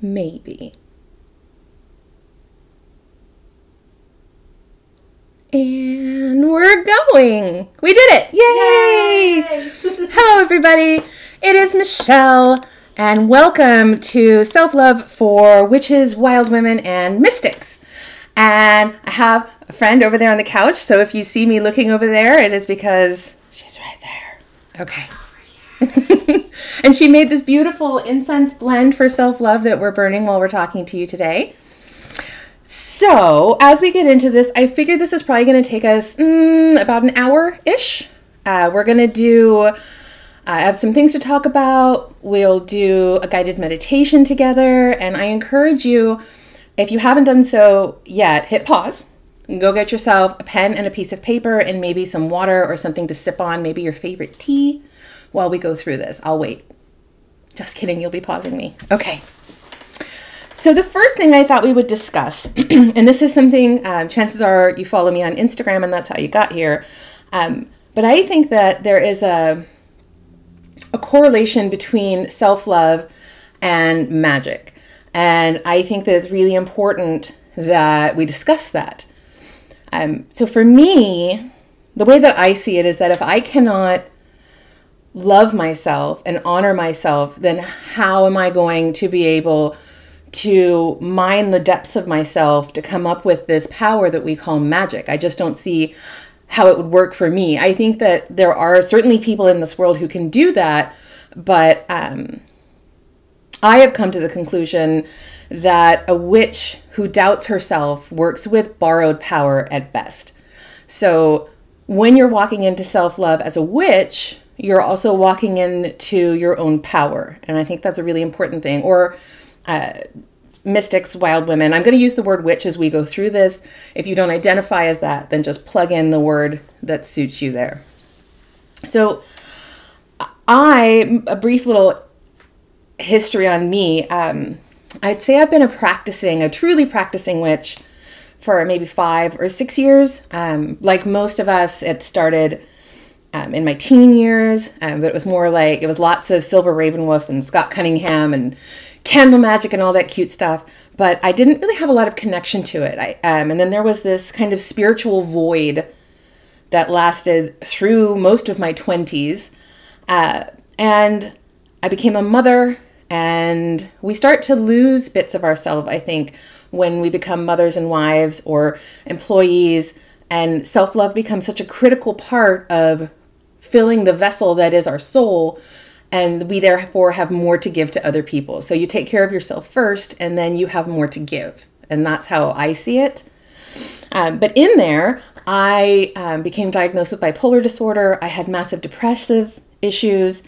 Maybe. And we're going. We did it. Yay! Hello, everybody. It is Michelle, and welcome to Self-Love for Witches, Wild Women, and Mystics. And I have a friend over there on the couch, so if you see me looking over there, it is because she's right there. Okay. And she made this beautiful incense blend for self-love that we're burning while we're talking to you today. So, as we get into this, I figured this is probably going to take us about an hour-ish. We're going to do, I have some things to talk about. We'll do a guided meditation together, and I encourage you, if you haven't done so yet, hit pause. Go get yourself a pen and a piece of paper and maybe some water or something to sip on, maybe your favorite tea, while we go through this. I'll wait. Just kidding, you'll be pausing me. Okay. So the first thing I thought we would discuss, and this is something, chances are you follow me on Instagram and that's how you got here, but I think that there is a correlation between self-love and magic. And I think that it's really important that we discuss that. So for me, the way that I see it is that if I cannot love myself and honor myself, then how am I going to be able to mine the depths of myself to come up with this power that we call magic? I just don't see how it would work for me. I think that there are certainly people in this world who can do that, but I have come to the conclusion that a witch who doubts herself works with borrowed power at best. So when you're walking into self-love as a witch, you're also walking into your own power. And I think that's a really important thing. Or mystics, wild women. I'm going to use the word witch as we go through this. If you don't identify as that, then just plug in the word that suits you there. So a brief little history on me. I'd say I've been a truly practicing witch for maybe 5 or 6 years. Like most of us, it started in my teen years, but it was more like, it was lots of Silver Ravenwolf and Scott Cunningham and candle magic and all that cute stuff, but I didn't really have a lot of connection to it. And then there was this kind of spiritual void that lasted through most of my 20s. And I became a mother, and we start to lose bits of ourselves, I think, when we become mothers and wives or employees, and self-love becomes such a critical part of filling the vessel that is our soul, and we therefore have more to give to other people. So you take care of yourself first, and then you have more to give. And that's how I see it. But in there, I became diagnosed with bipolar disorder. I had massive depressive issues.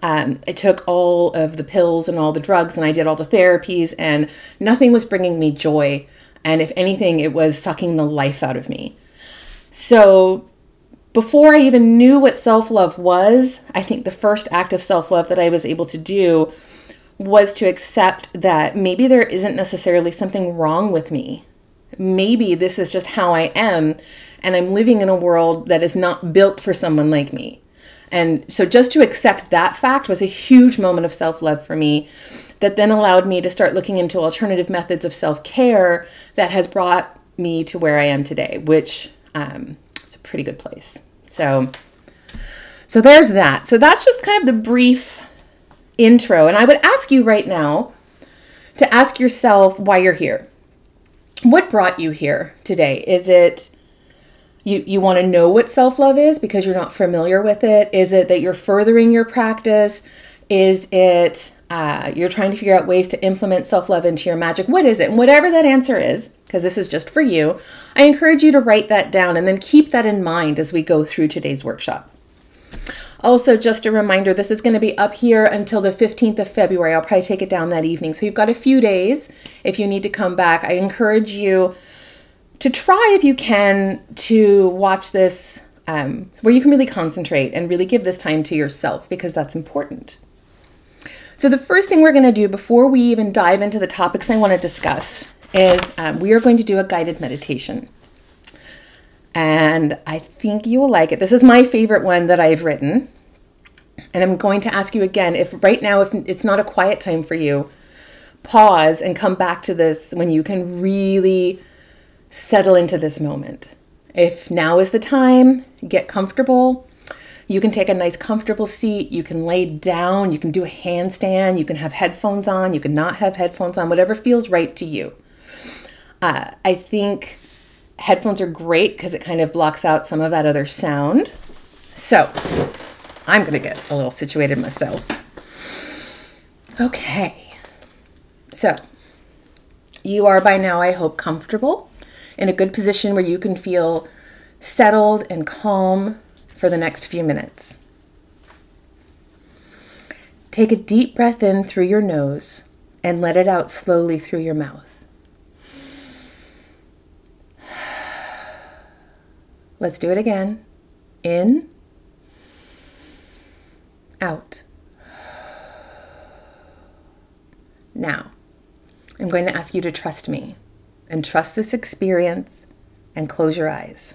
I took all of the pills and all the drugs, and I did all the therapies, and nothing was bringing me joy. And if anything, it was sucking the life out of me. So before I even knew what self-love was, I think the first act of self-love that I was able to do was to accept that maybe there isn't necessarily something wrong with me. Maybe this is just how I am, and I'm living in a world that is not built for someone like me. And so just to accept that fact was a huge moment of self-love for me, that then allowed me to start looking into alternative methods of self-care that has brought me to where I am today, which it's a pretty good place. So there's that. So that's just kind of the brief intro. And I would ask you right now to ask yourself why you're here. What brought you here today? Is it you want to know what self-love is because you're not familiar with it? Is it that you're furthering your practice? Is it you're trying to figure out ways to implement self-love into your magic? What is it? And whatever that answer is, because this is just for you, I encourage you to write that down and then keep that in mind as we go through today's workshop. Also, just a reminder, this is going to be up here until the 15th of February. I'll probably take it down that evening. So you've got a few days if you need to come back. I encourage you to try, if you can, to watch this where you can really concentrate and really give this time to yourself, because that's important. So the first thing we're going to do before we even dive into the topics I want to discuss is we are going to do a guided meditation. And I think you will like it. This is my favorite one that I've written. And I'm going to ask you again, if right now, if it's not a quiet time for you, pause and come back to this when you can really settle into this moment. If now is the time, get comfortable. You can take a nice comfortable seat. You can lay down. You can do a handstand. You can have headphones on. You can not have headphones on, whatever feels right to you. I think headphones are great because it kind of blocks out some of that other sound. So I'm going to get a little situated myself. Okay. So you are by now, I hope, comfortable in a good position where you can feel settled and calm for the next few minutes. Take a deep breath in through your nose and let it out slowly through your mouth. Let's do it again. In, out. Now, I'm going to ask you to trust me and trust this experience and close your eyes.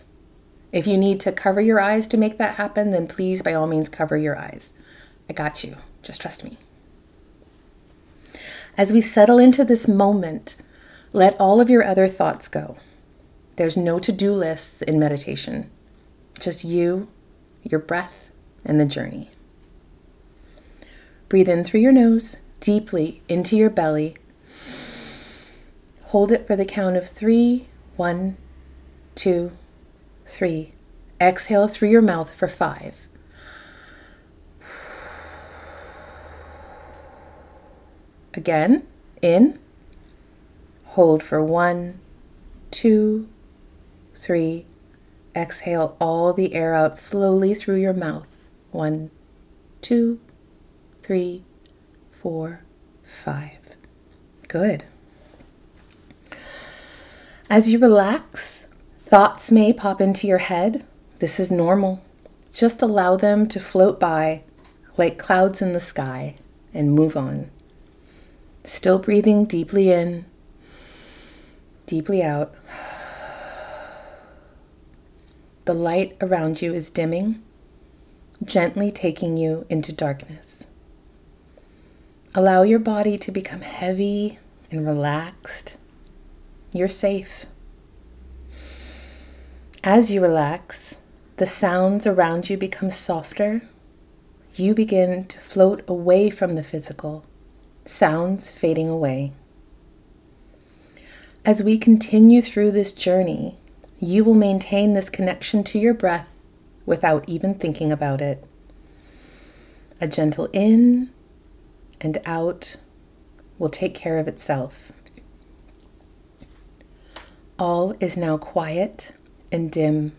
If you need to cover your eyes to make that happen, then please, by all means, cover your eyes. I got you. Just trust me. As we settle into this moment, let all of your other thoughts go. There's no to-do lists in meditation. Just you, your breath, and the journey. Breathe in through your nose, deeply into your belly. Hold it for the count of 3. 1, 2, 3. Exhale through your mouth for 5. Again, in. Hold for 1, 2, 3. Exhale all the air out slowly through your mouth. 1, 2, 3, 4, 5. Good. As you relax, thoughts may pop into your head. This is normal. Just allow them to float by like clouds in the sky and move on. Still breathing deeply in, deeply out. The light around you is dimming, gently taking you into darkness. Allow your body to become heavy and relaxed. You're safe. As you relax, the sounds around you become softer. You begin to float away from the physical, sounds fading away. As we continue through this journey, you will maintain this connection to your breath without even thinking about it. A gentle in and out will take care of itself. All is now quiet and dim.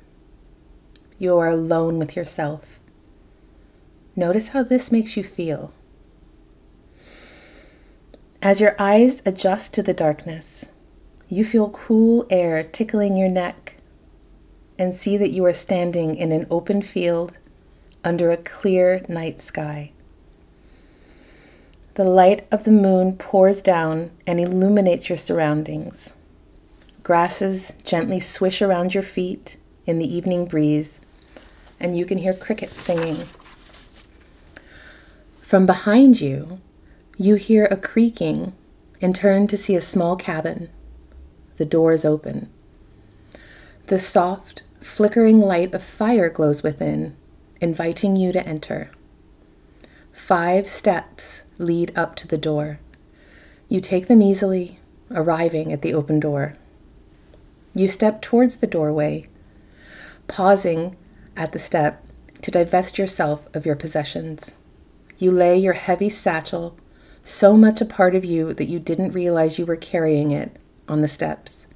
You are alone with yourself. Notice how this makes you feel. As your eyes adjust to the darkness, you feel cool air tickling your neck and see that you are standing in an open field under a clear night sky. The light of the moon pours down and illuminates your surroundings. Grasses gently swish around your feet in the evening breeze, and you can hear crickets singing. From behind you, you hear a creaking and turn to see a small cabin. The door is open. The soft, flickering light of fire glows within, inviting you to enter. 5 steps lead up to the door. You take them easily, arriving at the open door. You step towards the doorway, pausing at the step to divest yourself of your possessions. You lay your heavy satchel, so much a part of you that you didn't realize you were carrying it, on the steps.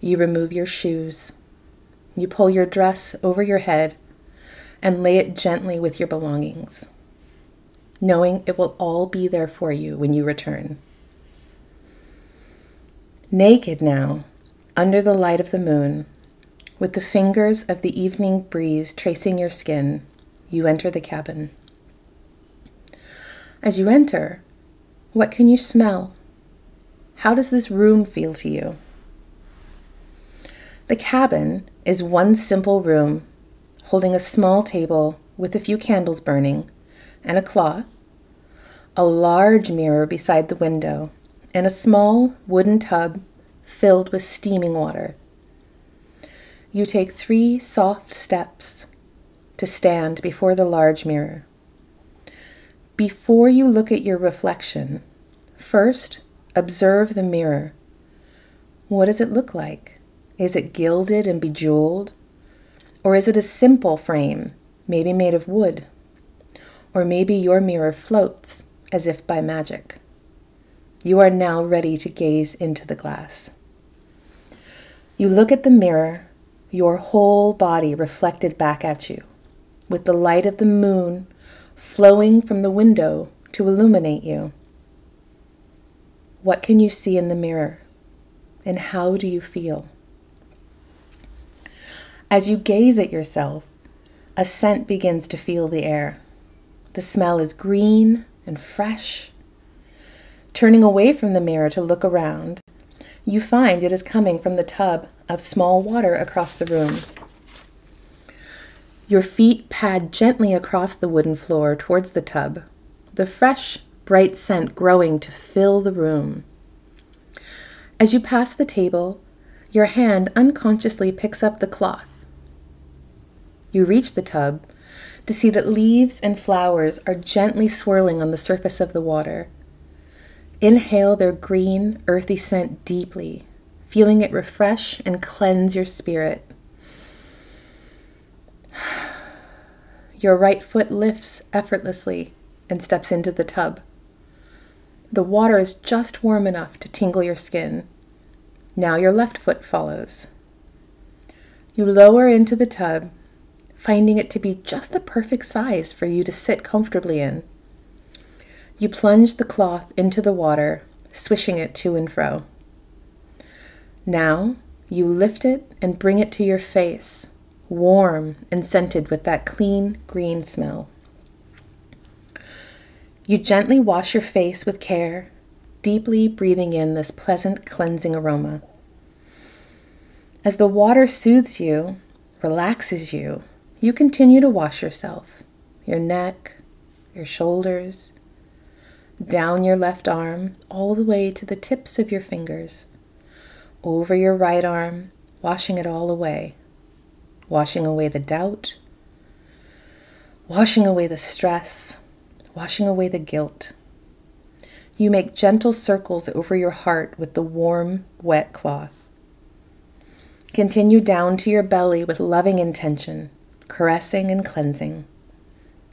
You remove your shoes. You pull your dress over your head and lay it gently with your belongings, knowing it will all be there for you when you return. Naked now, under the light of the moon, with the fingers of the evening breeze tracing your skin, you enter the cabin. As you enter, what can you smell? How does this room feel to you? The cabin is one simple room, holding a small table with a few candles burning and a cloth, a large mirror beside the window, and a small wooden tub filled with steaming water. You take 3 soft steps to stand before the large mirror. Before you look at your reflection, first observe the mirror. What does it look like? Is it gilded and bejeweled? Or is it a simple frame, maybe made of wood? Or maybe your mirror floats as if by magic. You are now ready to gaze into the glass. You look at the mirror, your whole body reflected back at you, with the light of the moon flowing from the window to illuminate you. What can you see in the mirror, and how do you feel? As you gaze at yourself, a scent begins to fill the air. The smell is green and fresh. Turning away from the mirror to look around, you find it is coming from the tub of small water across the room. Your feet pad gently across the wooden floor towards the tub, the fresh, bright scent growing to fill the room. As you pass the table, your hand unconsciously picks up the cloth. You reach the tub to see that leaves and flowers are gently swirling on the surface of the water. Inhale their green, earthy scent deeply, feeling it refresh and cleanse your spirit. Your right foot lifts effortlessly and steps into the tub. The water is just warm enough to tingle your skin. Now your left foot follows. You lower into the tub, finding it to be just the perfect size for you to sit comfortably in. You plunge the cloth into the water, swishing it to and fro. Now you lift it and bring it to your face, warm and scented with that clean green smell. You gently wash your face with care, deeply breathing in this pleasant cleansing aroma. As the water soothes you, relaxes you, you continue to wash yourself, your neck, your shoulders, down your left arm, all the way to the tips of your fingers, over your right arm, washing it all away, washing away the doubt, washing away the stress, washing away the guilt. You make gentle circles over your heart with the warm, wet cloth. Continue down to your belly with loving intention, caressing and cleansing.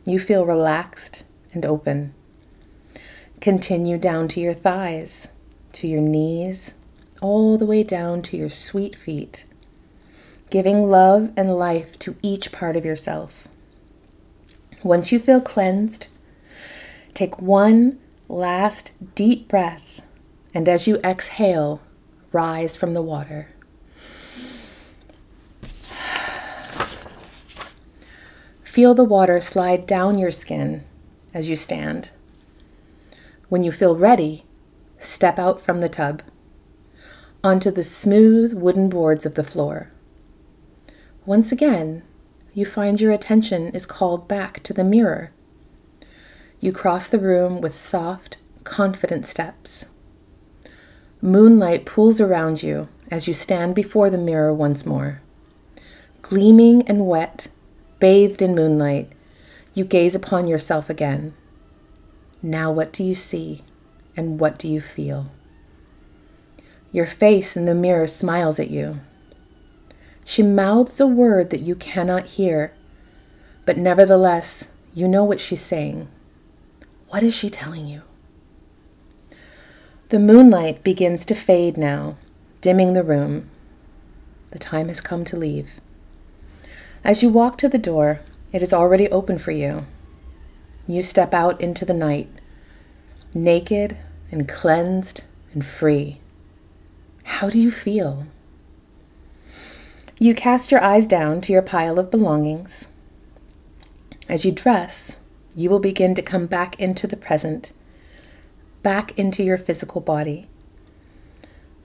You feel relaxed and open. Continue down to your thighs, to your knees, all the way down to your sweet feet, giving love and life to each part of yourself. Once you feel cleansed, take one last deep breath, and as you exhale, rise from the water. Feel the water slide down your skin as you stand. When you feel ready, step out from the tub onto the smooth wooden boards of the floor. Once again, you find your attention is called back to the mirror. You cross the room with soft, confident steps. Moonlight pools around you as you stand before the mirror once more. Gleaming and wet, bathed in moonlight, you gaze upon yourself again. Now what do you see, and what do you feel? Your face in the mirror smiles at you. She mouths a word that you cannot hear, but nevertheless, you know what she's saying. What is she telling you? The moonlight begins to fade now, dimming the room. The time has come to leave. As you walk to the door, it is already open for you. You step out into the night, naked and cleansed and free. How do you feel? You cast your eyes down to your pile of belongings. As you dress, you will begin to come back into the present, back into your physical body.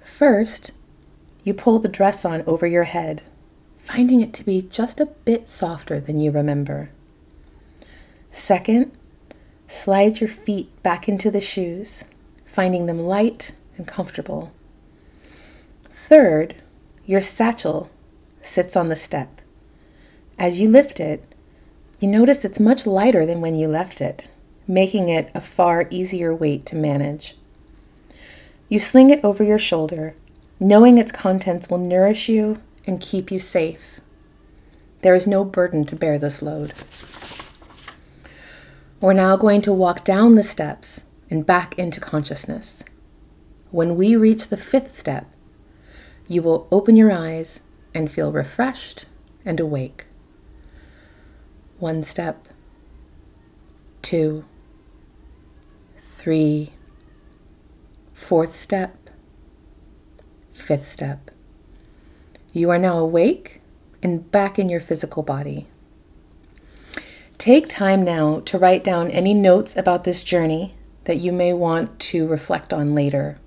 First, you pull the dress on over your head, finding it to be just a bit softer than you remember. Second, Slide your feet back into the shoes, finding them light and comfortable. Third, your satchel sits on the step. As you lift it, you notice it's much lighter than when you left it, making it a far easier weight to manage. You sling it over your shoulder, knowing its contents will nourish you and keep you safe. There is no burden to bear this load. We're now going to walk down the steps and back into consciousness. When we reach the 5th step, you will open your eyes and feel refreshed and awake. 1 step, 2, 3, 4th step, 5th step. You are now awake and back in your physical body. Take time now to write down any notes about this journey that you may want to reflect on later.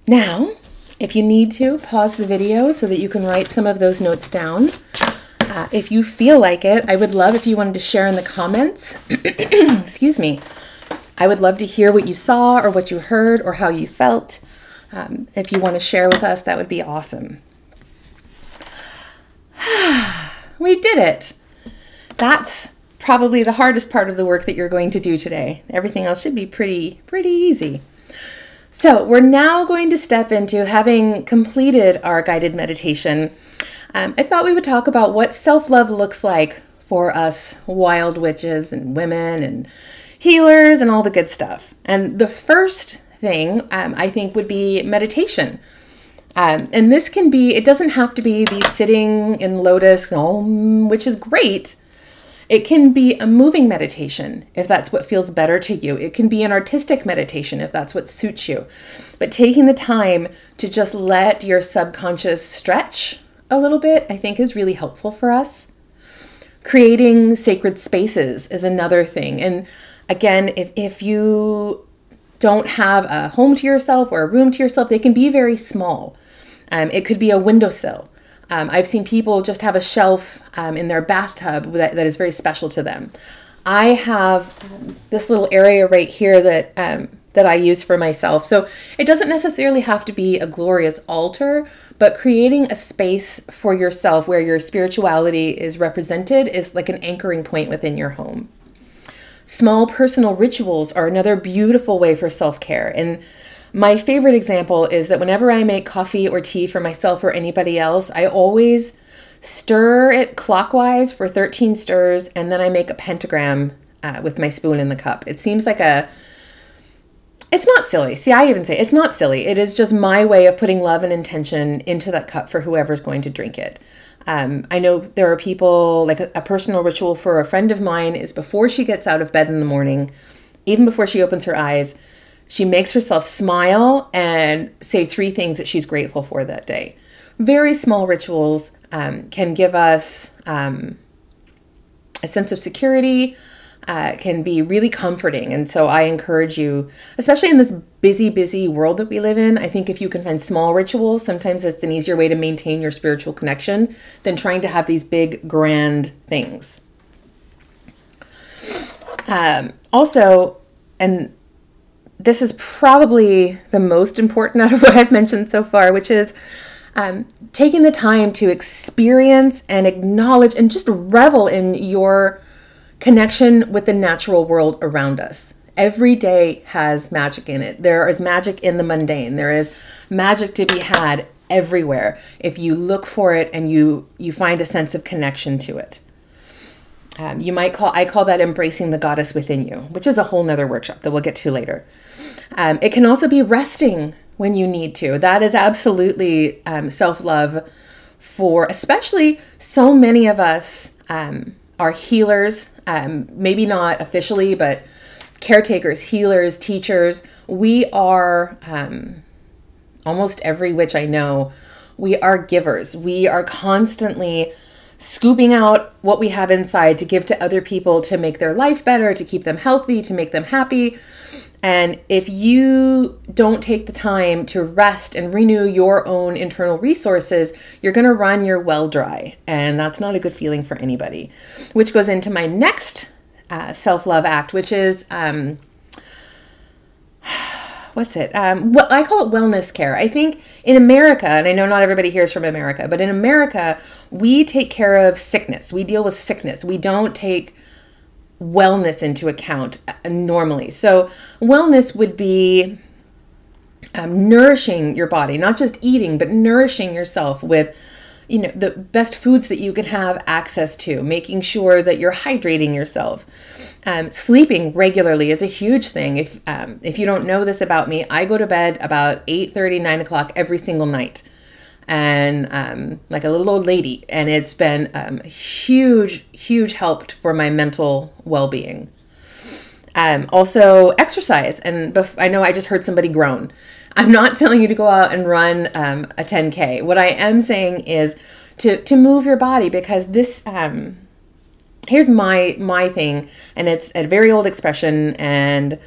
Now, if you need to, pause the video so that you can write some of those notes down. If you feel like it, I would love if you wanted to share in the comments. Excuse me. I would love to hear what you saw or what you heard or how you felt. If you want to share with us, that would be awesome. We did it. That's probably the hardest part of the work that you're going to do today. Everything else should be pretty easy. So we're now going to step into having completed our guided meditation. I thought we would talk about what self-love looks like for us wild witches and women and healers and all the good stuff. And the first thing I think would be meditation. And this can be, it doesn't have to be the sitting in lotus, which is great. It can be a moving meditation if that's what feels better to you. It can be an artistic meditation if that's what suits you. But taking the time to just let your subconscious stretch a little bit, I think is really helpful for us. Creating sacred spaces is another thing. And again, if you don't have a home to yourself or a room to yourself, they can be very small. It could be a windowsill. I've seen people just have a shelf in their bathtub that is very special to them. I have this little area right here that I use for myself. So it doesn't necessarily have to be a glorious altar, but creating a space for yourself where your spirituality is represented is like an anchoring point within your home. Small personal rituals are another beautiful way for self-care. And my favorite example is that whenever I make coffee or tea for myself or anybody else, I always stir it clockwise for 13 stirs, and then I make a pentagram with my spoon in the cup. It seems like it's not silly. See, I even say it's not silly. It is just my way of putting love and intention into that cup for whoever's going to drink it. I know there are people, like a personal ritual for a friend of mine is before she gets out of bed in the morning, even before she opens her eyes, she makes herself smile and say 3 things that she's grateful for that day. Very small rituals can give us a sense of security, can be really comforting. And so I encourage you, especially in this busy world that we live in, I think if you can find small rituals, sometimes it's an easier way to maintain your spiritual connection than trying to have these big, grand things. Also, and this is probably the most important out of what I've mentioned so far, which is taking the time to experience and acknowledge and just revel in your connection with the natural world around us. Every day has magic in it. There is magic in the mundane. There is magic to be had everywhere if you look for it and you find a sense of connection to it. I call that embracing the goddess within you, which is a whole nother workshop that we'll get to later. It can also be resting when you need to. That is absolutely self-love for, especially so many of us are healers, maybe not officially, but caretakers, healers, teachers. We are, almost every witch I know, we are givers. We are constantly scooping out what we have inside to give to other people to make their life better, to keep them healthy, to make them happy. And if you don't take the time to rest and renew your own internal resources, you're going to run your well dry. And that's not a good feeling for anybody. Which goes into my next self-love act, which is, what's it? Well, I call it wellness care. I think in America, and I know not everybody here is from America, but in America, we take care of sickness. We deal with sickness. We don't take wellness into account normally. So wellness would be nourishing your body, not just eating, but nourishing yourself with, the best foods that you can have access to, making sure that you're hydrating yourself. Sleeping regularly is a huge thing. If you don't know this about me, I go to bed about 8:30, 9 o'clock every single night. And like a little old lady. And it's been a huge, huge help for my mental well-being. Also exercise. And I know I just heard somebody groan. I'm not telling you to go out and run a 10K. What I am saying is to move your body, because this, here's my thing, and it's a very old expression, and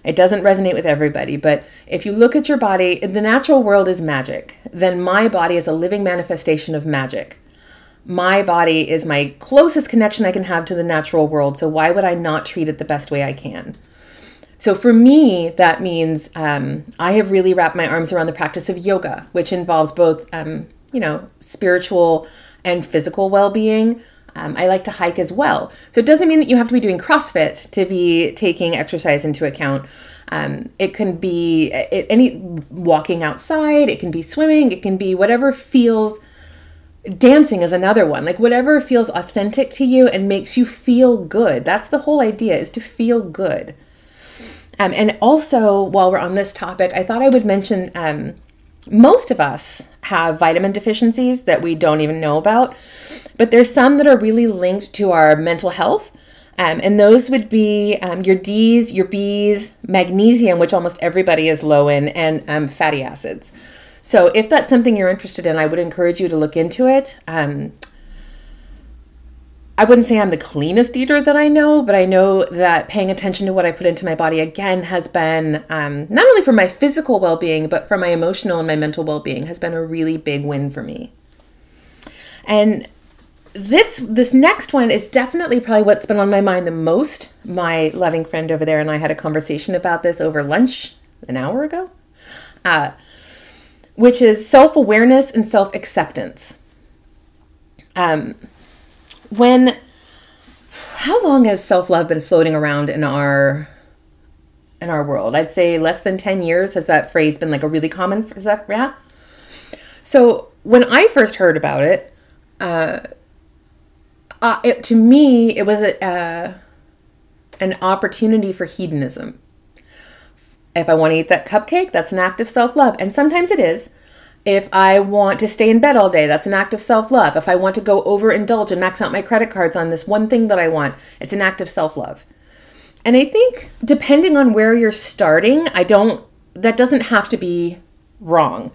it doesn't resonate with everybody, but if you look at your body, the natural world is magic. Then my body is a living manifestation of magic. My body is my closest connection I can have to the natural world, so why would I not treat it the best way I can? So for me, that means I have really wrapped my arms around the practice of yoga, which involves both, spiritual and physical well-being. I like to hike as well. So it doesn't mean that you have to be doing CrossFit to be taking exercise into account. It can be any walking outside, it can be swimming, it can be whatever feels, dancing is another one, like whatever feels authentic to you and makes you feel good. That's the whole idea, is to feel good. And also, while we're on this topic, I thought I would mention most of us have vitamin deficiencies that we don't even know about, but there's some that are really linked to our mental health. And those would be your D's, your B's, magnesium, which almost everybody is low in, and fatty acids. So if that's something you're interested in, I would encourage you to look into it. I wouldn't say I'm the cleanest eater that I know, but I know that paying attention to what I put into my body, again, has been, not only for my physical well-being, but for my emotional and my mental well-being, has been a really big win for me. And this next one is definitely probably what's been on my mind the most. My loving friend over there and I had a conversation about this over lunch an hour ago, which is self-awareness and self-acceptance. How long has self-love been floating around in our world? I'd say less than 10 years. Has that phrase been like a really common, is that, yeah? So when I first heard about it, to me, it was an opportunity for hedonism. If I want to eat that cupcake, that's an act of self-love. And sometimes it is. If I want to stay in bed all day, that's an act of self-love. If I want to go overindulge and max out my credit cards on this one thing that I want, it's an act of self-love. And I think depending on where you're starting, that doesn't have to be wrong.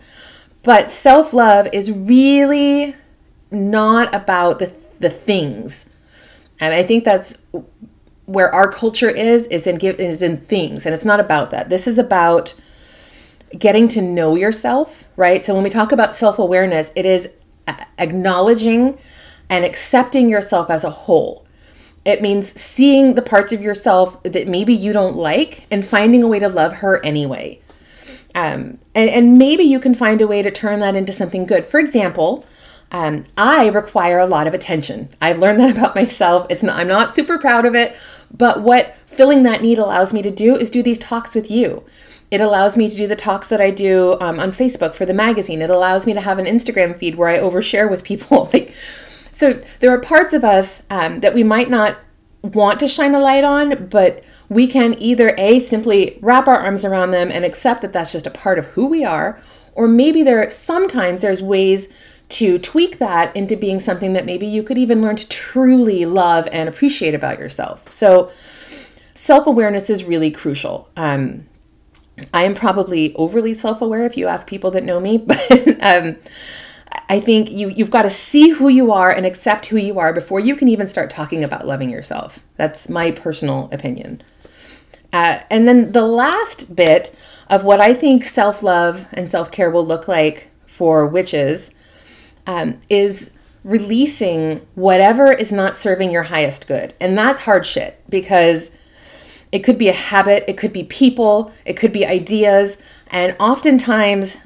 But self-love is really not about the things. And I think that's where our culture is in things. And it's not about that. This is about getting to know yourself, right? So when we talk about self-awareness, it is acknowledging and accepting yourself as a whole. It means seeing the parts of yourself that maybe you don't like and finding a way to love her anyway. And maybe you can find a way to turn that into something good. For example, I require a lot of attention. I've learned that about myself. I'm not super proud of it, but what filling that need allows me to do is do these talks with you. It allows me to do the talks that I do on Facebook for the magazine. It allows me to have an Instagram feed where I overshare with people. So there are parts of us that we might not want to shine a light on, but we can either simply wrap our arms around them and accept that that's just a part of who we are, or maybe sometimes there's ways to tweak that into being something that maybe you could even learn to truly love and appreciate about yourself. So self-awareness is really crucial. I am probably overly self-aware if you ask people that know me, but I think you've got to see who you are and accept who you are before you can even start talking about loving yourself. That's my personal opinion. And then the last bit of what I think self-love and self-care will look like for witches is releasing whatever is not serving your highest good. And that's hard shit, because it could be a habit, it could be people, it could be ideas. And oftentimes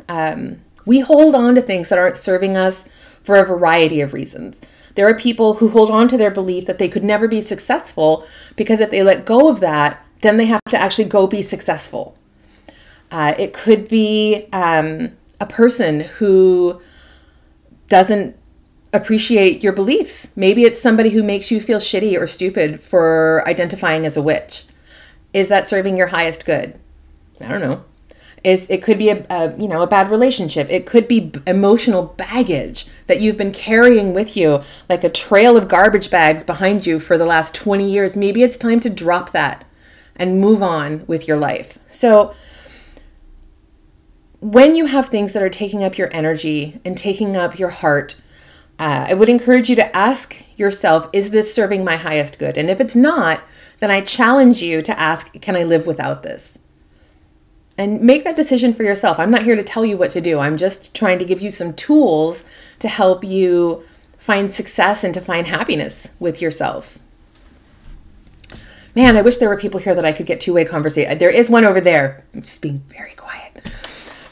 we hold on to things that aren't serving us for a variety of reasons. There are people who hold on to their belief that they could never be successful, because if they let go of that, then they have to actually go be successful. It could be a person who doesn't appreciate your beliefs. Maybe it's somebody who makes you feel shitty or stupid for identifying as a witch. Is that serving your highest good? I don't know. It could be a bad relationship. It could be emotional baggage that you've been carrying with you, like a trail of garbage bags behind you for the last 20 years. Maybe it's time to drop that and move on with your life. So when you have things that are taking up your energy and taking up your heart, I would encourage you to ask yourself, is this serving my highest good? And if it's not, then I challenge you to ask, can I live without this? And make that decision for yourself. I'm not here to tell you what to do. I'm just trying to give you some tools to help you find success and to find happiness with yourself. Man, I wish there were people here that I could get two-way conversation. There is one over there. I'm just being very quiet.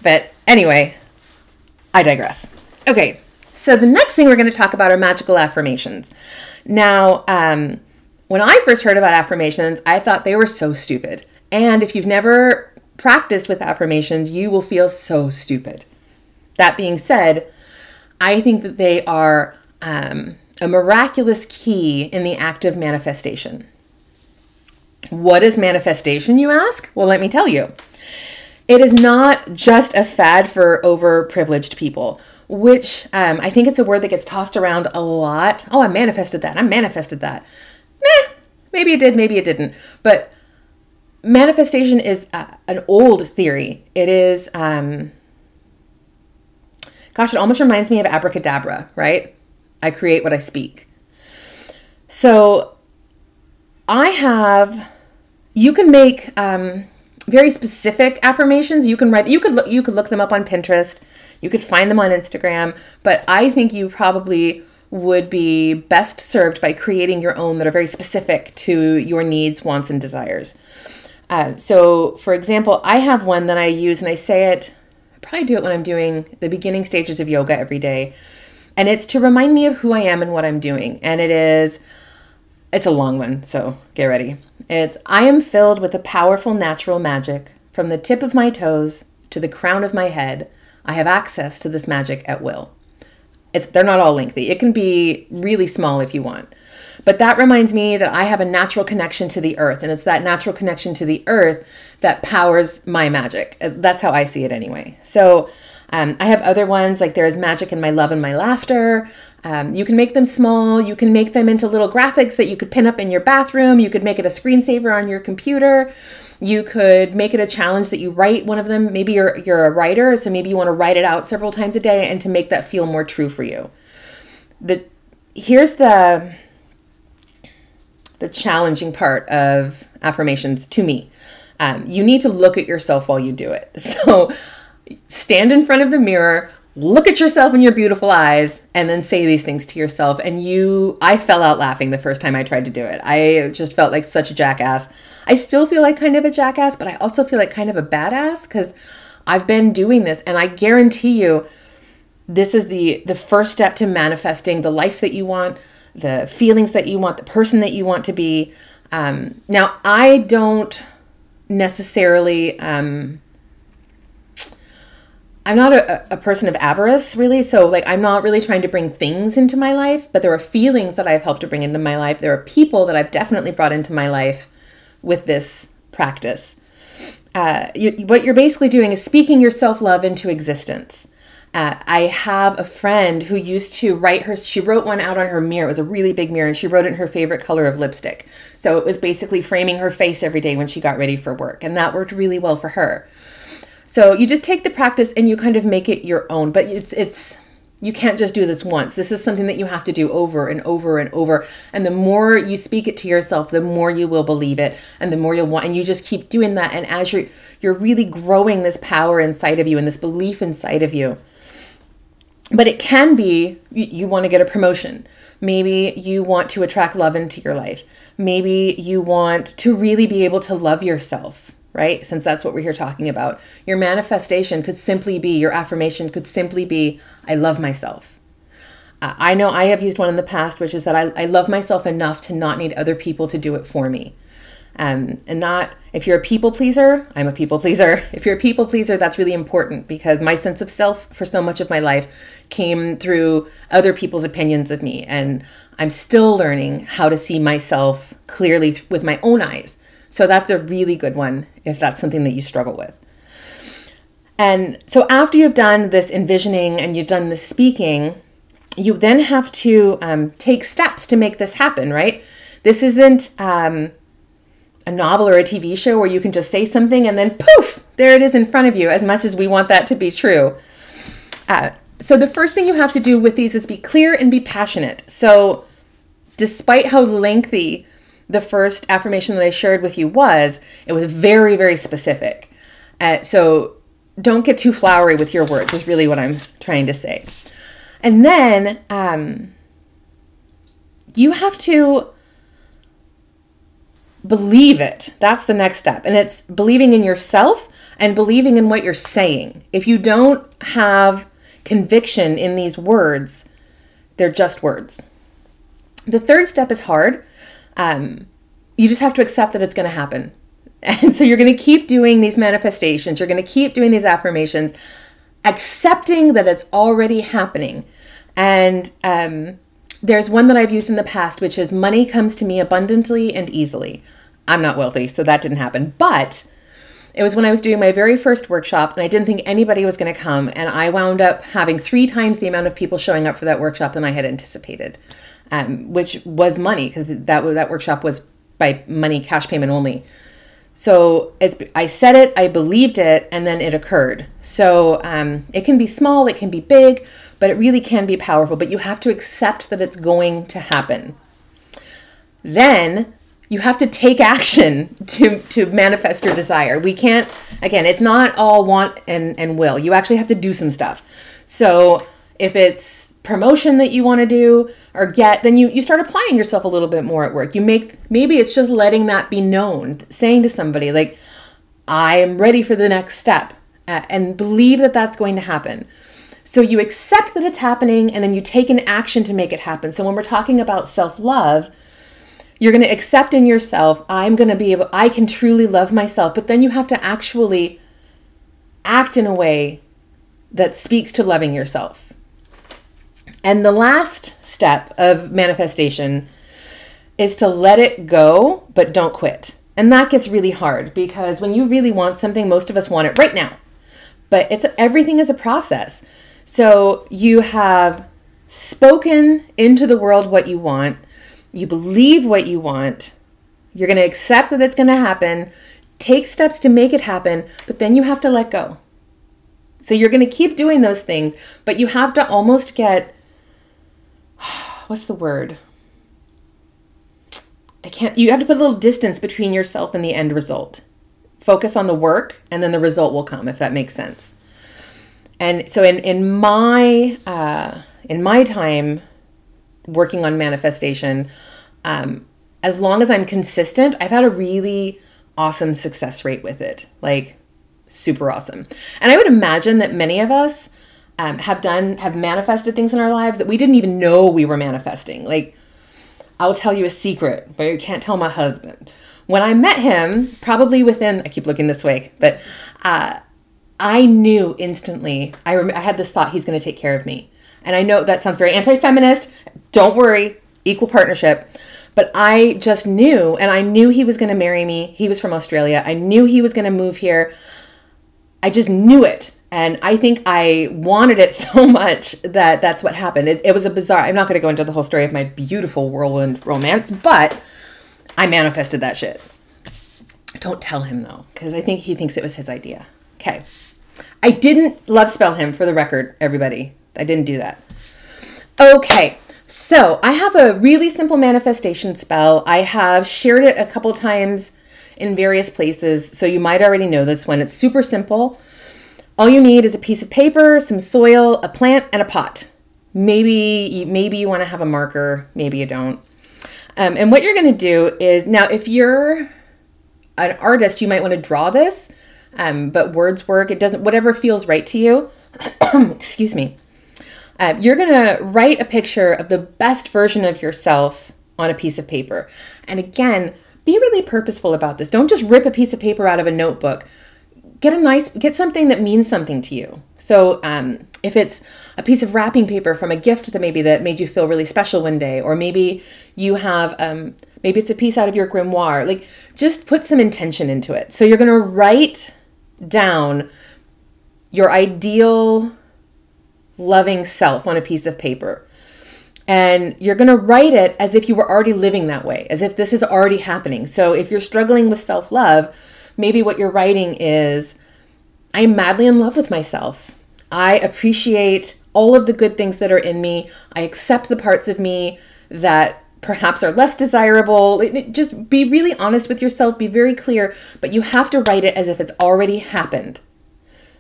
But anyway, I digress. Okay, so the next thing we're going to talk about are magical affirmations. Now, when I first heard about affirmations, I thought they were so stupid. And if you've never practiced with affirmations, you will feel so stupid. That being said, I think that they are a miraculous key in the act of manifestation. What is manifestation, you ask? Well, let me tell you. It is not just a fad for overprivileged people, which I think it's a word that gets tossed around a lot. Oh, I manifested that. I manifested that. Maybe it did, maybe it didn't. But manifestation is an old theory. It is, it almost reminds me of abracadabra, right? I create what I speak. So you can make very specific affirmations. You can write, you could look them up on Pinterest. You could find them on Instagram, but I think you probably would be best served by creating your own that are very specific to your needs, wants, and desires. So for example, I have one that I use, and I say it, I probably do it when I'm doing the beginning stages of yoga every day. And it's to remind me of who I am and what I'm doing. And it's a long one, so get ready. It's, I am filled with a powerful natural magic. From the tip of my toes to the crown of my head, I have access to this magic at will. They're not all lengthy. It can be really small if you want. But that reminds me that I have a natural connection to the earth, and it's that natural connection to the earth that powers my magic. That's how I see it anyway. So I have other ones, like there is magic in my love and my laughter. You can make them small. You can make them into little graphics that you could pin up in your bathroom. You could make it a screensaver on your computer. You could make it a challenge that you write one of them. Maybe you're a writer, so maybe you want to write it out several times a day and to make that feel more true for you. Here's the challenging part of affirmations to me. You need to look at yourself while you do it. So stand in front of the mirror, look at yourself in your beautiful eyes, and then say these things to yourself. And I fell out laughing the first time I tried to do it. I just felt like such a jackass. I still feel like kind of a jackass, but I also feel like kind of a badass because I've been doing this, and I guarantee you this is the first step to manifesting the life that you want, the feelings that you want, the person that you want to be. Now, I don't necessarily, I'm not a person of avarice, really. So like, I'm not really trying to bring things into my life, but there are feelings that I've helped to bring into my life. There are people that I've definitely brought into my life with this practice. What you're basically doing is speaking your self-love into existence. I have a friend who used to she wrote one out on her mirror. It was a really big mirror, and she wrote it in her favorite color of lipstick. So it was basically framing her face every day when she got ready for work. And that worked really well for her. So you just take the practice and you kind of make it your own, but you can't just do this once. This is something that you have to do over and over and over. And the more you speak it to yourself, the more you will believe it, and the more you'll want, and you just keep doing that. And as you're really growing this power inside of you and this belief inside of you, But it can be you want to get a promotion. Maybe you want to attract love into your life. Maybe you want to really be able to love yourself, right? Since that's what we're here talking about. Your manifestation could simply be, your affirmation could simply be, I love myself. I know I have used one in the past, which is that I love myself enough to not need other people to do it for me. And not, if you're a people pleaser, I'm a people pleaser. If you're a people pleaser, that's really important because my sense of self for so much of my life came through other people's opinions of me. And I'm still learning how to see myself clearly with my own eyes. So that's a really good one if that's something that you struggle with. And so after you've done this envisioning and you've done this speaking, you then have to take steps to make this happen, right? This isn't a novel or a TV show where you can just say something and then poof, there it is in front of you, as much as we want that to be true. So the first thing you have to do with these is be clear and be passionate. So despite how lengthy the first affirmation that I shared with you was, it was very, very specific. So don't get too flowery with your words is really what I'm trying to say. And then you have to believe it. That's the next step. And it's believing in yourself and believing in what you're saying. If you don't have conviction in these words, they're just words. The third step is hard. You just have to accept that it's going to happen. And so you're going to keep doing these manifestations. You're going to keep doing these affirmations, accepting that it's already happening. And there's one that I've used in the past, which is money comes to me abundantly and easily. I'm not wealthy, so that didn't happen. But it was when I was doing my very first workshop and I didn't think anybody was going to come. And I wound up having 3 times the amount of people showing up for that workshop than I had anticipated, which was money because that workshop was by money, cash payment only. So I said it, I believed it, and then it occurred. So it can be small, it can be big, but it really can be powerful. But you have to accept that it's going to happen. Then you have to take action to manifest your desire. We can't, again, it's not all want and will. You actually have to do some stuff. So if it's promotion that you want to do or get, then you start applying yourself a little bit more at work. Maybe it's just letting that be known, saying to somebody like, I am ready for the next step, and believe that that's going to happen. So you accept that it's happening and then you take an action to make it happen. So when we're talking about self-love, you're going to accept in yourself, I can truly love myself, but then you have to actually act in a way that speaks to loving yourself. And the last step of manifestation is to let it go, but don't quit. And that gets really hard because when you really want something, most of us want it right now. But everything is a process. So you have spoken into the world what you want. You believe what you want. You're going to accept that it's going to happen. Take steps to make it happen, but then you have to let go. So you're going to keep doing those things, but you have to almost get, what's the word? You have to put a little distance between yourself and the end result. Focus on the work and then the result will come, if that makes sense. And so in my time working on manifestation, as long as I'm consistent, I've had a really awesome success rate with it, like super awesome. And I would imagine that many of us have manifested things in our lives that we didn't even know we were manifesting. Like, I'll tell you a secret, but you can't tell my husband. When I met him, probably within, I keep looking this way, but I knew instantly, I had this thought, he's going to take care of me. And I know that sounds very anti-feminist. Don't worry, equal partnership. But I just knew, and I knew he was going to marry me. He was from Australia. I knew he was going to move here. I just knew it. And I think I wanted it so much that that's what happened. It was a bizarre, I'm not going to go into the whole story of my beautiful whirlwind romance, but I manifested that shit. Don't tell him though, because I think he thinks it was his idea. Okay. I didn't love spell him, for the record, everybody. I didn't do that. Okay. So I have a really simple manifestation spell. I have shared it a couple times in various places. So you might already know this one. It's super simple. All you need is a piece of paper, some soil, a plant, and a pot. Maybe you want to have a marker, maybe you don't. And what you're going to do is, now if you're an artist, you might want to draw this, but words work. It doesn't, whatever feels right to you. Excuse me. You're going to write a picture of the best version of yourself on a piece of paper. And again, be really purposeful about this. Don't just rip a piece of paper out of a notebook. Get something that means something to you. So if it's a piece of wrapping paper from a gift that made you feel really special one day, or maybe you have, maybe it's a piece out of your grimoire, like just put some intention into it. So you're going to write down your ideal loving self on a piece of paper. And you're going to write it as if you were already living that way, as if this is already happening. So if you're struggling with self-love, maybe what you're writing is, I'm madly in love with myself. I appreciate all of the good things that are in me. I accept the parts of me that perhaps are less desirable. Just be really honest with yourself. Be very clear, but you have to write it as if it's already happened.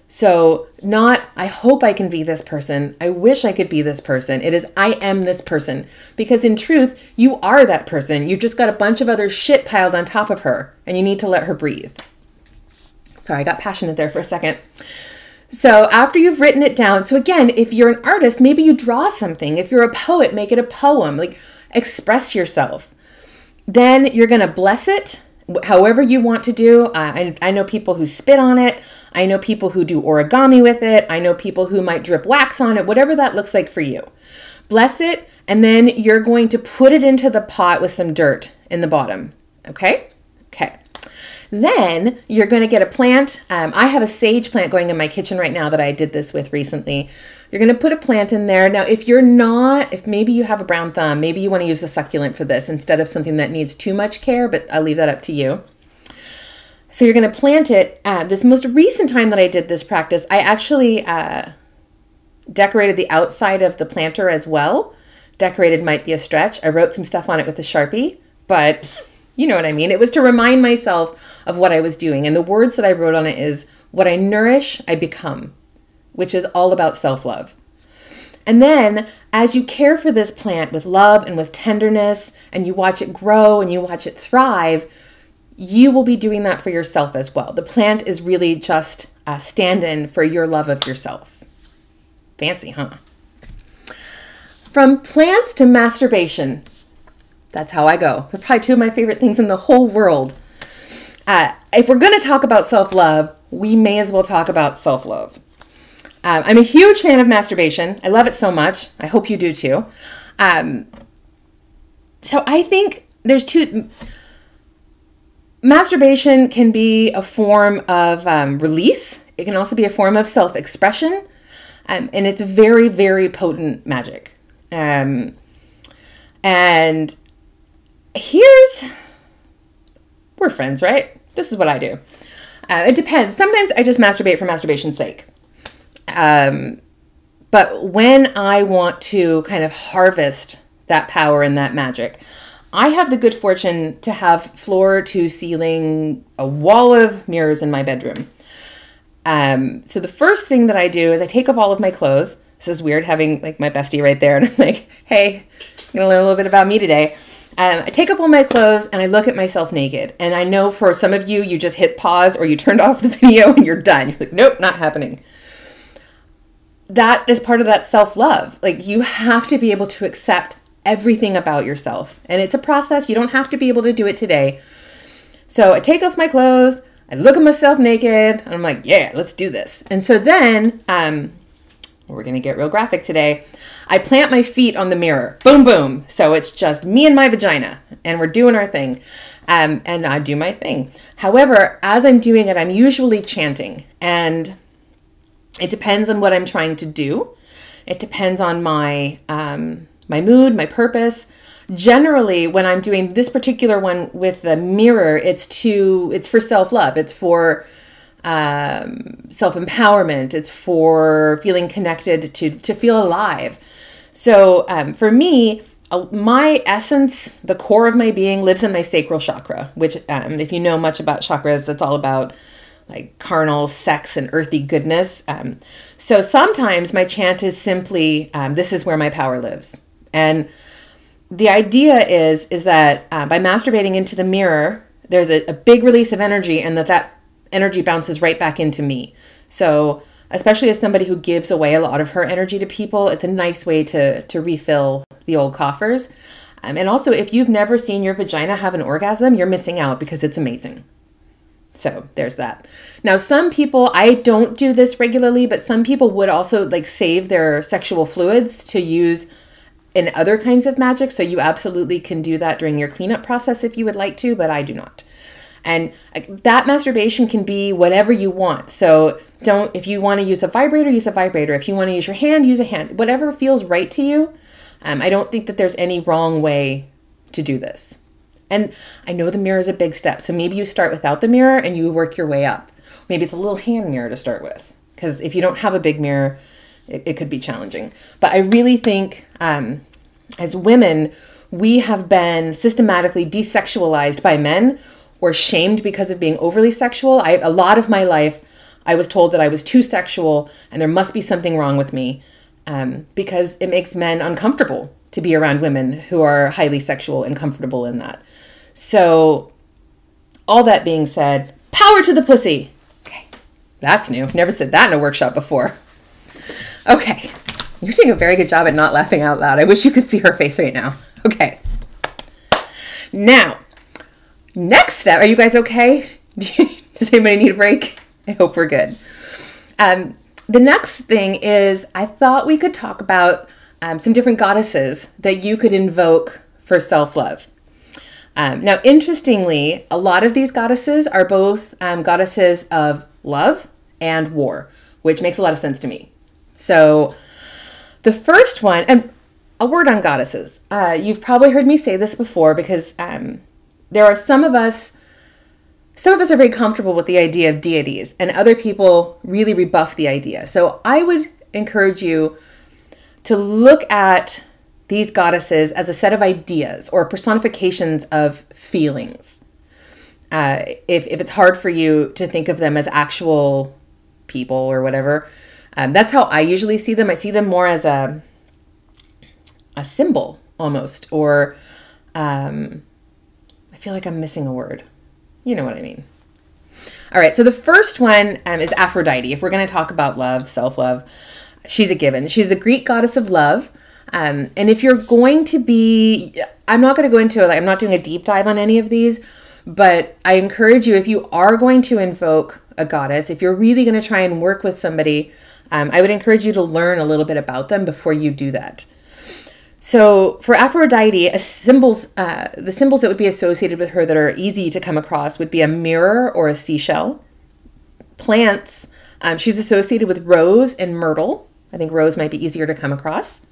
So not, I hope I can be this person. I wish I could be this person. It is, I am this person. Because in truth, you are that person. You just got a bunch of other shit piled on top of her, and you need to let her breathe. Sorry, I got passionate there for a second. So after you've written it down, so again, if you're an artist, maybe you draw something. If you're a poet, make it a poem. Like, express yourself. Then you're going to bless it however you want to do. I know people who spit on it. I know people who do origami with it. I know people who might drip wax on it, whatever that looks like for you. Bless it, and then you're going to put it into the pot with some dirt in the bottom. Okay? Okay. Then you're going to get a plant. I have a sage plant going in my kitchen right now that I did this with recently. You're going to put a plant in there. Now, if maybe you have a brown thumb, maybe you want to use a succulent for this instead of something that needs too much care, but I'll leave that up to you. So you're going to plant it. This most recent time that I did this practice, I actually decorated the outside of the planter as well. Decorated might be a stretch. I wrote some stuff on it with a Sharpie, but you know what I mean. It was to remind myself of what I was doing. And the words that I wrote on it is, what I nourish, I become, which is all about self-love. And then as you care for this plant with love and with tenderness, and you watch it grow and you watch it thrive, you will be doing that for yourself as well. The plant is really just a stand-in for your love of yourself. Fancy, huh? From plants to masturbation. That's how I go. They're probably two of my favorite things in the whole world. If we're going to talk about self-love, we may as well talk about self-love. I'm a huge fan of masturbation. I love it so much. I hope you do too. So I think there's two... Masturbation can be a form of release. It can also be a form of self-expression. And it's very, very potent magic. And we're friends, right? This is what I do. It depends. Sometimes I just masturbate for masturbation's sake. But when I want to kind of harvest that power and that magic, I have the good fortune to have floor to ceiling, a wall of mirrors in my bedroom. So the first thing that I do is I take off all of my clothes. This is weird having like my bestie right there. And I'm like, hey, I'm going to learn a little bit about me today. I take off all my clothes and I look at myself naked. And I know for some of you, you just hit pause or you turned off the video and you're done. You're like, nope, not happening. That is part of that self-love. Like, you have to be able to accept everything about yourself. And it's a process. You don't have to be able to do it today. So I take off my clothes, I look at myself naked, and I'm like, yeah, let's do this. And so then, we're going to get real graphic today. I plant my feet on the mirror. Boom, boom. So it's just me and my vagina, and we're doing our thing. And I do my thing. However, as I'm doing it, I'm usually chanting. And it depends on what I'm trying to do. It depends on my my mood, my purpose. Generally, when I'm doing this particular one with the mirror, it's for self-love. It's for self-empowerment. It's for feeling connected, to feel alive. So for me, my essence, the core of my being, lives in my sacral chakra, which if you know much about chakras, it's all about like carnal sex and earthy goodness. So sometimes my chant is simply, this is where my power lives. And the idea is that by masturbating into the mirror, there's a big release of energy, and that energy bounces right back into me. So especially as somebody who gives away a lot of her energy to people, it's a nice way to refill the old coffers. And also, if you've never seen your vagina have an orgasm, you're missing out because it's amazing. So there's that. Now, some people, I don't do this regularly, but some people would also like save their sexual fluids to use in other kinds of magic. So you absolutely can do that during your cleanup process if you would like to, but I do not. And that masturbation can be whatever you want. So if you want to use a vibrator, use a vibrator. If you want to use your hand, use a hand. Whatever feels right to you. I don't think that there's any wrong way to do this. And I know the mirror is a big step. So maybe you start without the mirror and you work your way up. Maybe it's a little hand mirror to start with. Because if you don't have a big mirror, it could be challenging. But I really think as women, we have been systematically desexualized by men or shamed because of being overly sexual. A lot of my life, I was told that I was too sexual and there must be something wrong with me because it makes men uncomfortable to be around women who are highly sexual and comfortable in that. So all that being said, power to the pussy. Okay, that's new. Never said that in a workshop before. Okay, you're doing a very good job at not laughing out loud. I wish you could see her face right now. Okay. Now, next step. Are you guys okay? Does anybody need a break? I hope we're good. The next thing is I thought we could talk about some different goddesses that you could invoke for self-love. Now, interestingly, a lot of these goddesses are both goddesses of love and war, which makes a lot of sense to me. So the first one, and a word on goddesses. You've probably heard me say this before because there are some of us are very comfortable with the idea of deities and other people really rebuff the idea. So I would encourage you to look at these goddesses as a set of ideas or personifications of feelings. If it's hard for you to think of them as actual people or whatever, that's how I usually see them. I see them more as a symbol almost, or I feel like I'm missing a word. You know what I mean. All right, so the first one is Aphrodite. If we're going to talk about love, self-love, she's a given. She's the Greek goddess of love. And if you're going to be, I'm not going to go into it, like I'm not doing a deep dive on any of these, but I encourage you, if you are going to invoke a goddess, if you're really going to try and work with somebody, I would encourage you to learn a little bit about them before you do that. So for Aphrodite, the symbols that would be associated with her that are easy to come across would be a mirror or a seashell. Plants, she's associated with rose and myrtle. I think rose might be easier to come across.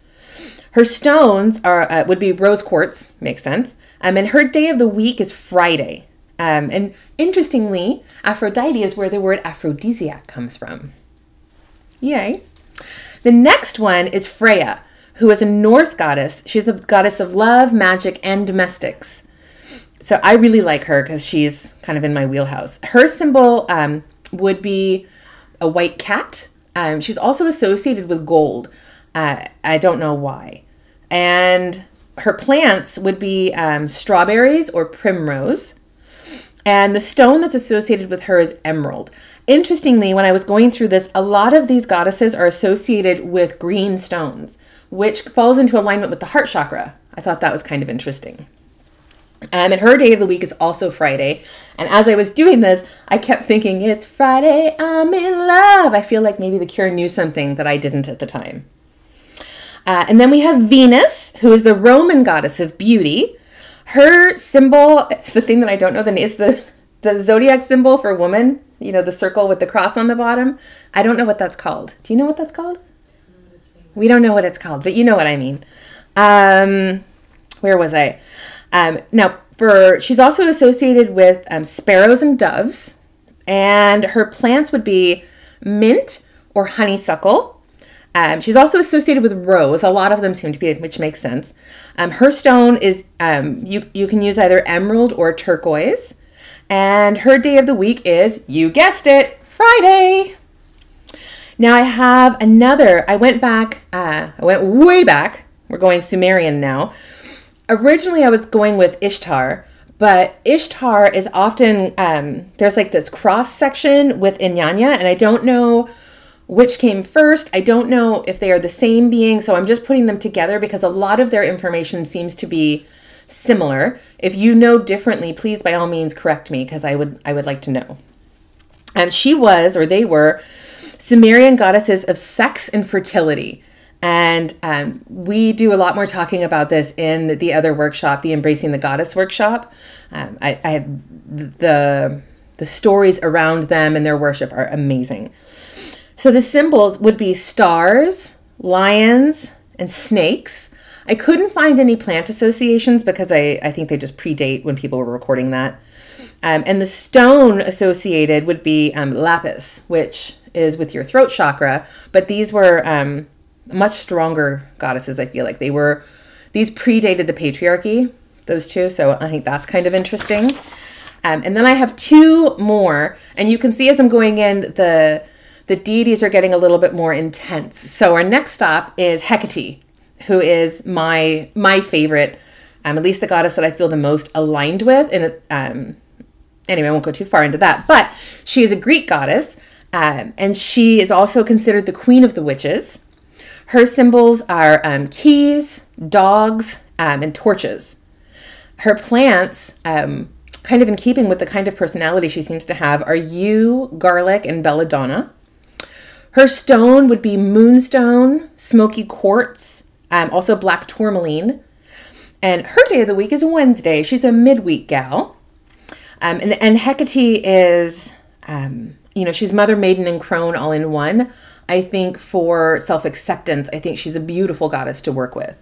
Her stones would be rose quartz, makes sense. And her day of the week is Friday. And interestingly, Aphrodite is where the word aphrodisiac comes from. Yay. The next one is Freya, who is a Norse goddess. She's the goddess of love, magic, and domestics. So I really like her because she's kind of in my wheelhouse. Her symbol would be a white cat. She's also associated with gold. I don't know why. And her plants would be strawberries or primrose. And the stone that's associated with her is emerald. Interestingly, when I was going through this, a lot of these goddesses are associated with green stones, which falls into alignment with the heart chakra. I thought that was kind of interesting. And her day of the week is also Friday. And as I was doing this, I kept thinking, it's Friday, I'm in love. I feel like maybe The Cure knew something that I didn't at the time. And then we have Venus, who is the Roman goddess of beauty. Her symbol, it's the thing that I don't know the name, is the zodiac symbol for woman. You know, the circle with the cross on the bottom. I don't know what that's called. Do you know what that's called? We don't know what it's called, but you know what I mean. Where was I? Now, she's also associated with sparrows and doves, and her plants would be mint or honeysuckle. She's also associated with rose. A lot of them seem to be, which makes sense. Her stone is, you can use either emerald or turquoise. And her day of the week is, you guessed it, Friday. Now I have another, I went way back. We're going Sumerian now. Originally I was going with Ishtar, but Ishtar is often, there's like this cross section with Inyanya, and I don't know which came first. I don't know if they are the same being, so I'm just putting them together because a lot of their information seems to be similar. If you know differently, please by all means correct me, because I would like to know. They were Sumerian goddesses of sex and fertility. And we do a lot more talking about this in the other workshop, the Embracing the Goddess workshop. I had the stories around them and their worship are amazing. So the symbols would be stars, lions, and snakes. I couldn't find any plant associations because I think they just predate when people were recording that. And the stone associated would be lapis, which is with your throat chakra. But these were much stronger goddesses, I feel like. These predated the patriarchy, those two. So I think that's kind of interesting. And then I have two more. And you can see as I'm going in, the deities are getting a little bit more intense. So our next stop is Hecate, who is my favorite, at least the goddess that I feel the most aligned with. And anyway, I won't go too far into that. But she is a Greek goddess, and she is also considered the queen of the witches. Her symbols are keys, dogs, and torches. Her plants, kind of in keeping with the kind of personality she seems to have, are yew, garlic, and belladonna. Her stone would be moonstone, smoky quartz, also black tourmaline. And her day of the week is Wednesday. She's a midweek gal. And Hecate is, she's mother, maiden, and crone all in one. I think for self-acceptance, I think she's a beautiful goddess to work with.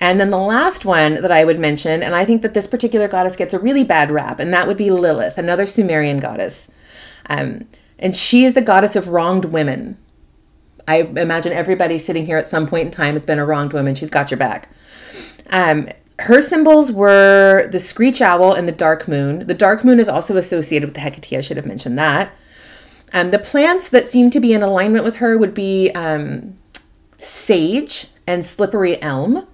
And then the last one that I would mention, and I think that this particular goddess gets a really bad rap, and that would be Lilith, another Sumerian goddess. And she is the goddess of wronged women. I imagine everybody sitting here at some point in time has been a wronged woman. She's got your back. Her symbols were the screech owl and the dark moon. The dark moon is also associated with the Hecate. I should have mentioned that. The plants that seem to be in alignment with her would be sage and slippery elm.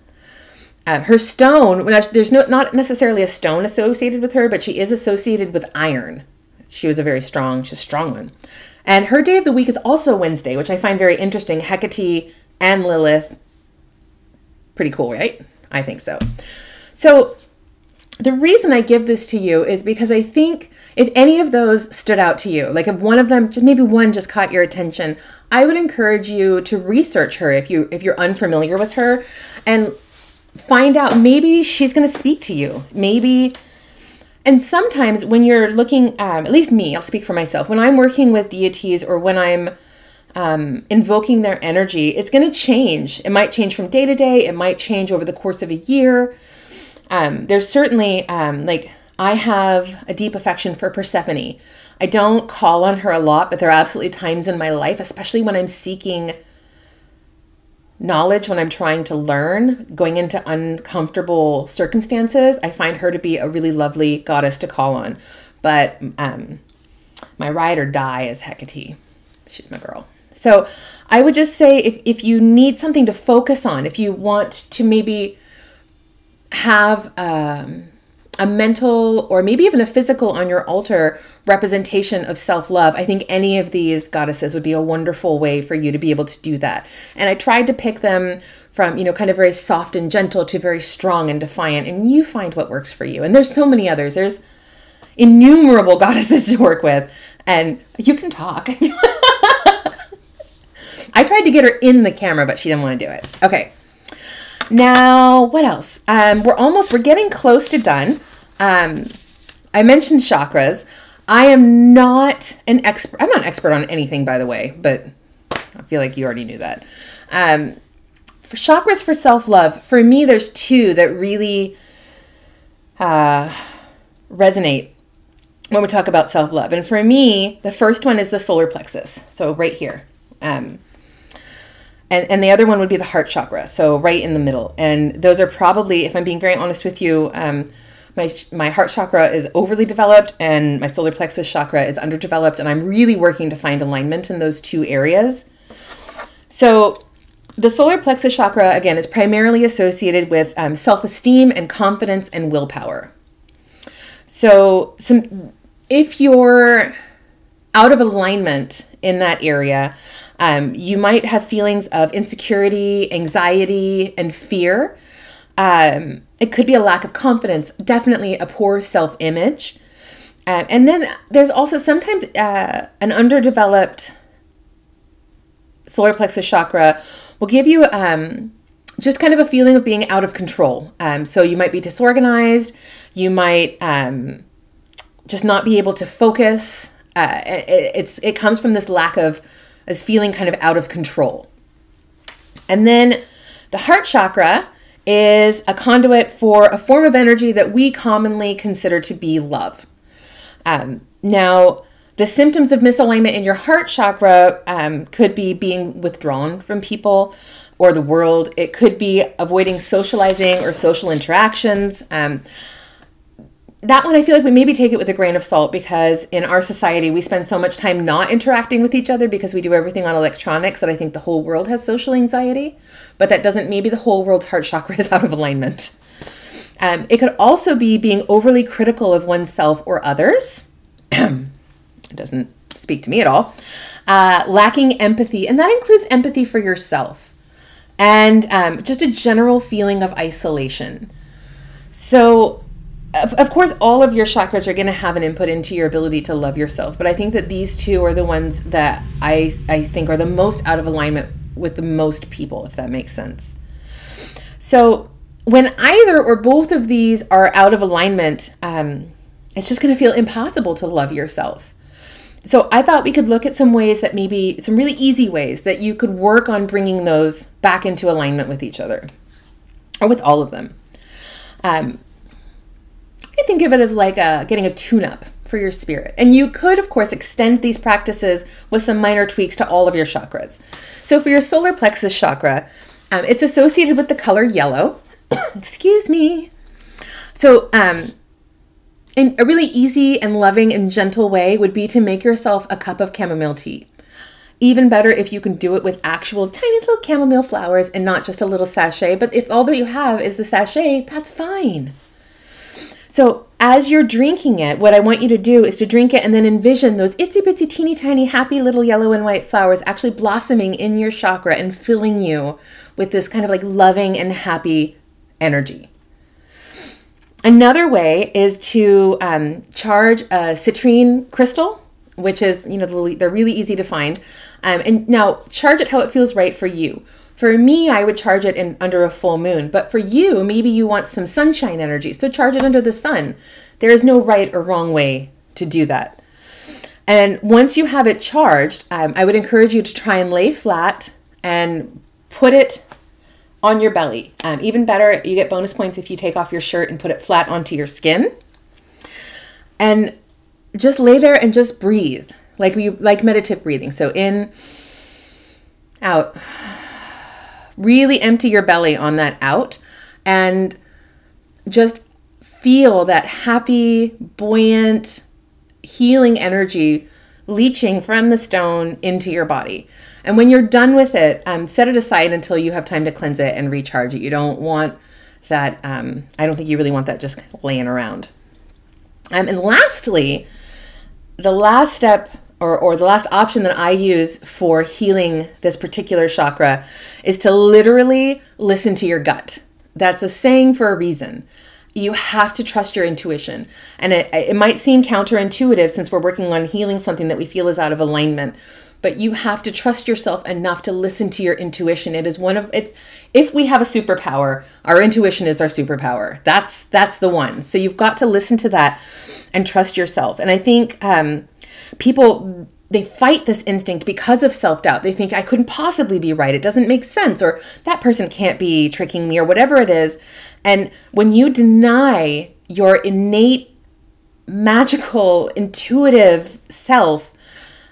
Her stone, there's not necessarily a stone associated with her, but she is associated with iron. She's a strong one. And her day of the week is also Wednesday, which I find very interesting. Hecate and Lilith. Pretty cool, right? I think so. So the reason I give this to you is because I think if any of those stood out to you, like if one of them, maybe one just caught your attention, I would encourage you to research her if you're unfamiliar with her and find out, maybe she's going to speak to you. Maybe. And sometimes when you're looking, at least me, I'll speak for myself, when I'm working with deities or when I'm invoking their energy, it's going to change. It might change from day to day. It might change over the course of a year. There's certainly, I have a deep affection for Persephone. I don't call on her a lot, but there are absolutely times in my life, especially when I'm seeking knowledge, when I'm trying to learn, going into uncomfortable circumstances, I find her to be a really lovely goddess to call on. But my ride or die is Hecate. She's my girl. So I would just say if you need something to focus on, if you want to maybe have a mental or maybe even a physical on your altar representation of self-love, I think any of these goddesses would be a wonderful way for you to be able to do that. And I tried to pick them from, kind of very soft and gentle to very strong and defiant, and you find what works for you. And there's so many others. There's innumerable goddesses to work with, and you can talk. I tried to get her in the camera, but she didn't want to do it. Okay. Now, what else? We're getting close to done. I mentioned chakras. I am not an expert. I'm not an expert on anything, by the way, but I feel like you already knew that. For chakras for self-love, for me, there's two that really resonate when we talk about self-love. And for me, the first one is the solar plexus. So right here. And the other one would be the heart chakra, so right in the middle. And those are probably, if I'm being very honest with you, My heart chakra is overly developed and my solar plexus chakra is underdeveloped, and I'm really working to find alignment in those two areas. So the solar plexus chakra, again, is primarily associated with self-esteem and confidence and willpower. So if you're out of alignment in that area, you might have feelings of insecurity, anxiety, and fear. It could be a lack of confidence, definitely a poor self-image. And then there's also sometimes an underdeveloped solar plexus chakra will give you just kind of a feeling of being out of control. So you might be disorganized. You might just not be able to focus. It comes from this lack of, this feeling kind of out of control. And then the heart chakra is a conduit for a form of energy that we commonly consider to be love. Now, the symptoms of misalignment in your heart chakra could be being withdrawn from people or the world. It could be avoiding socializing or social interactions. That one, I feel like we maybe take it with a grain of salt, because in our society, we spend so much time not interacting with each other because we do everything on electronics that I think the whole world has social anxiety. But that doesn't, maybe the whole world's heart chakra is out of alignment. It could also be being overly critical of oneself or others. It doesn't speak to me at all. Lacking empathy, and that includes empathy for yourself. And just a general feeling of isolation. So, of course, all of your chakras are going to have an input into your ability to love yourself. But I think that these two are the ones that I think are the most out of alignment with the most people, if that makes sense. So when either or both of these are out of alignment, it's just going to feel impossible to love yourself. So I thought we could look at some ways that maybe, some really easy ways that you could work on bringing those back into alignment with each other, or with all of them. You can think of it as like getting a tune-up for your spirit. And you could, of course, extend these practices with some minor tweaks to all of your chakras. So for your solar plexus chakra, it's associated with the color yellow. Excuse me. So in a really easy and loving and gentle way would be to make yourself a cup of chamomile tea. Even better if you can do it with actual tiny little chamomile flowers and not just a little sachet. But if all that you have is the sachet, that's fine. So as you're drinking it, what I want you to do is to drink it and then envision those itsy bitsy teeny tiny happy little yellow and white flowers actually blossoming in your chakra and filling you with this kind of like loving and happy energy. Another way is to charge a citrine crystal, which is, you know, they're really easy to find. And now charge it how it feels right for you. For me, I would charge it under a full moon. But for you, maybe you want some sunshine energy. So charge it under the sun. There is no right or wrong way to do that. And once you have it charged, I would encourage you to try and lay flat and put it on your belly. Even better, you get bonus points if you take off your shirt and put it flat onto your skin. And just lay there and just breathe, like meditative breathing. So in, out. Really empty your belly on that out and just feel that happy, buoyant, healing energy leaching from the stone into your body. And when you're done with it, set it aside until you have time to cleanse it and recharge it. You don't want that, I don't think you really want that just laying around. And lastly, the last step or the last option that I use for healing this particular chakra is to literally listen to your gut. That's a saying for a reason. You have to trust your intuition. And it might seem counterintuitive since we're working on healing something that we feel is out of alignment, but you have to trust yourself enough to listen to your intuition. If we have a superpower, our intuition is our superpower. That's the one. So you've got to listen to that and trust yourself. And I think people, they fight this instinct because of self-doubt. They think I couldn't possibly be right. It doesn't make sense, or that person can't be tricking me, or whatever it is. And when you deny your innate, magical, intuitive self,